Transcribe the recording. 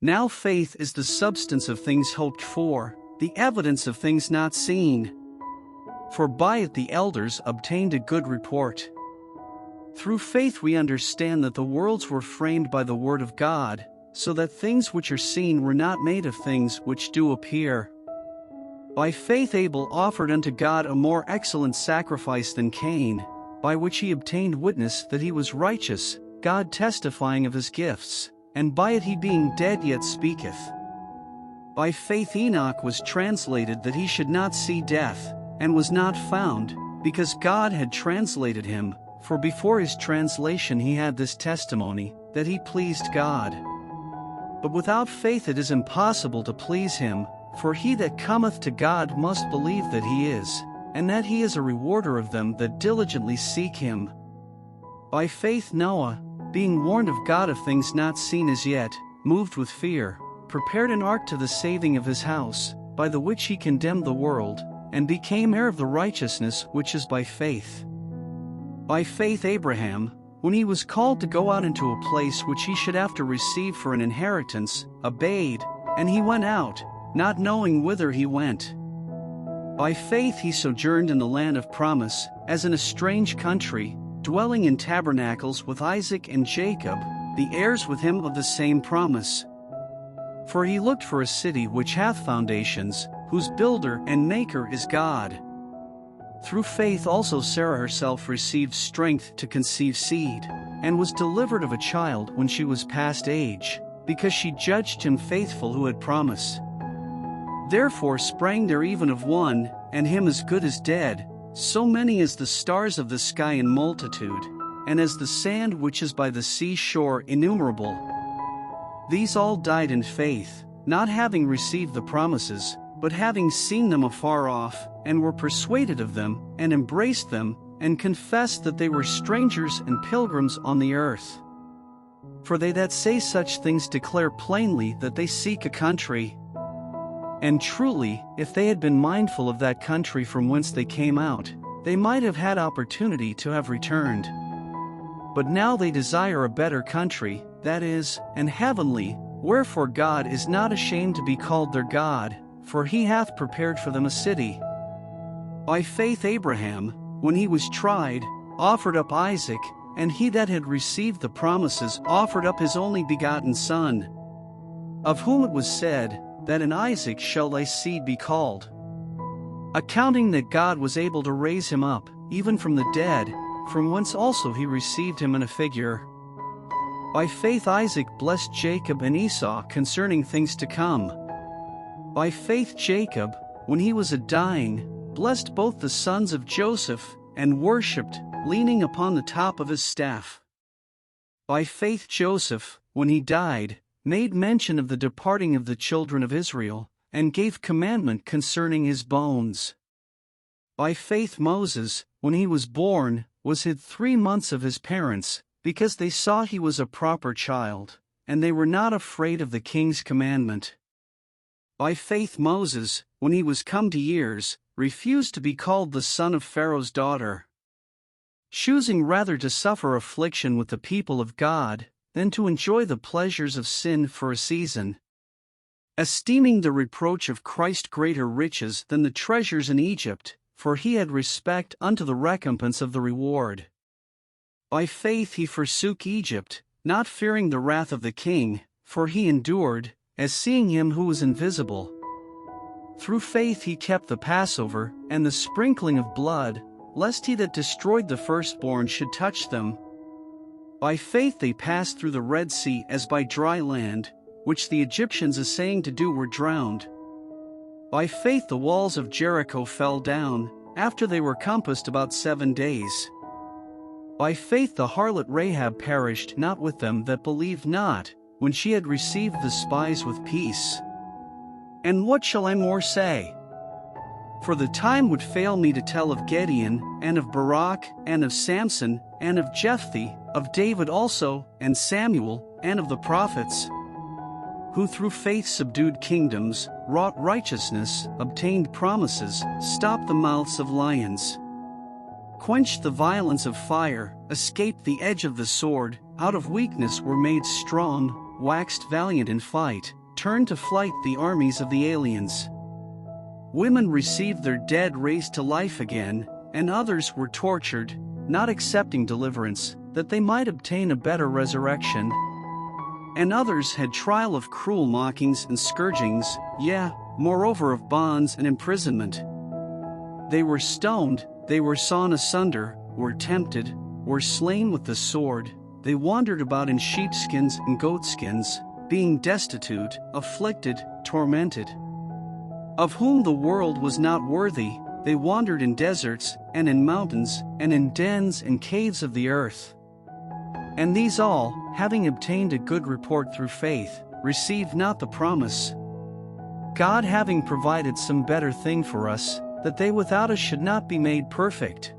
Now faith is the substance of things hoped for, the evidence of things not seen. For by it the elders obtained a good report. Through faith we understand that the worlds were framed by the word of God, so that things which are seen were not made of things which do appear. By faith Abel offered unto God a more excellent sacrifice than Cain, by which he obtained witness that he was righteous, God testifying of his gifts, and by it he being dead yet speaketh. By faith Enoch was translated that he should not see death, and was not found, because God had translated him, for before his translation he had this testimony, that he pleased God. But without faith it is impossible to please him, for he that cometh to God must believe that he is, and that he is a rewarder of them that diligently seek him. By faith Noah, being warned of God of things not seen as yet, moved with fear, prepared an ark to the saving of his house, by the which he condemned the world, and became heir of the righteousness which is by faith. By faith Abraham, when he was called to go out into a place which he should after receive for an inheritance, obeyed, and he went out, not knowing whither he went. By faith he sojourned in the land of promise, as in a strange country, dwelling in tabernacles with Isaac and Jacob, the heirs with him of the same promise. For he looked for a city which hath foundations, whose builder and maker is God. Through faith also Sarah herself received strength to conceive seed, and was delivered of a child when she was past age, because she judged him faithful who had promised. Therefore sprang there even of one, and him as good as dead, so many as the stars of the sky in multitude, and as the sand which is by the sea shore innumerable. These all died in faith, not having received the promises, but having seen them afar off, and were persuaded of them, and embraced them, and confessed that they were strangers and pilgrims on the earth. For they that say such things declare plainly that they seek a country. And truly, if they had been mindful of that country from whence they came out, they might have had opportunity to have returned. But now they desire a better country, that is, an heavenly, wherefore God is not ashamed to be called their God, for he hath prepared for them a city. By faith Abraham, when he was tried, offered up Isaac, and he that had received the promises offered up his only begotten son, of whom it was said, that in Isaac shall thy seed be called. Accounting that God was able to raise him up, even from the dead, from whence also he received him in a figure. By faith Isaac blessed Jacob and Esau concerning things to come. By faith Jacob, when he was dying, blessed both the sons of Joseph, and worshipped, leaning upon the top of his staff. By faith Joseph, when he died, made mention of the departing of the children of Israel, and gave commandment concerning his bones. By faith Moses, when he was born, was hid 3 months of his parents, because they saw he was a proper child, and they were not afraid of the king's commandment. By faith Moses, when he was come to years, refused to be called the son of Pharaoh's daughter, choosing rather to suffer affliction with the people of God, than to enjoy the pleasures of sin for a season, esteeming the reproach of Christ greater riches than the treasures in Egypt, for he had respect unto the recompense of the reward. By faith he forsook Egypt, not fearing the wrath of the king, for he endured, as seeing him who was invisible. Through faith he kept the Passover, and the sprinkling of blood, lest he that destroyed the firstborn should touch them. By faith they passed through the Red Sea as by dry land, which the Egyptians essaying to do were drowned. By faith the walls of Jericho fell down, after they were compassed about 7 days. By faith the harlot Rahab perished not with them that believed not, when she had received the spies with peace. And what shall I more say? For the time would fail me to tell of Gideon, and of Barak, and of Samson, and of Jephthah, of David also, and Samuel, and of the prophets, who through faith subdued kingdoms, wrought righteousness, obtained promises, stopped the mouths of lions, quenched the violence of fire, escaped the edge of the sword, out of weakness were made strong, waxed valiant in fight, turned to flight the armies of the aliens. Women received their dead raised to life again, and others were tortured, not accepting deliverance, that they might obtain a better resurrection. And others had trial of cruel mockings and scourgings, yea, moreover of bonds and imprisonment. They were stoned, they were sawn asunder, were tempted, were slain with the sword, they wandered about in sheepskins and goatskins, being destitute, afflicted, tormented. Of whom the world was not worthy, they wandered in deserts, and in mountains, and in dens and caves of the earth. And these all, having obtained a good report through faith, received not the promise. God having provided some better thing for us, that they without us should not be made perfect.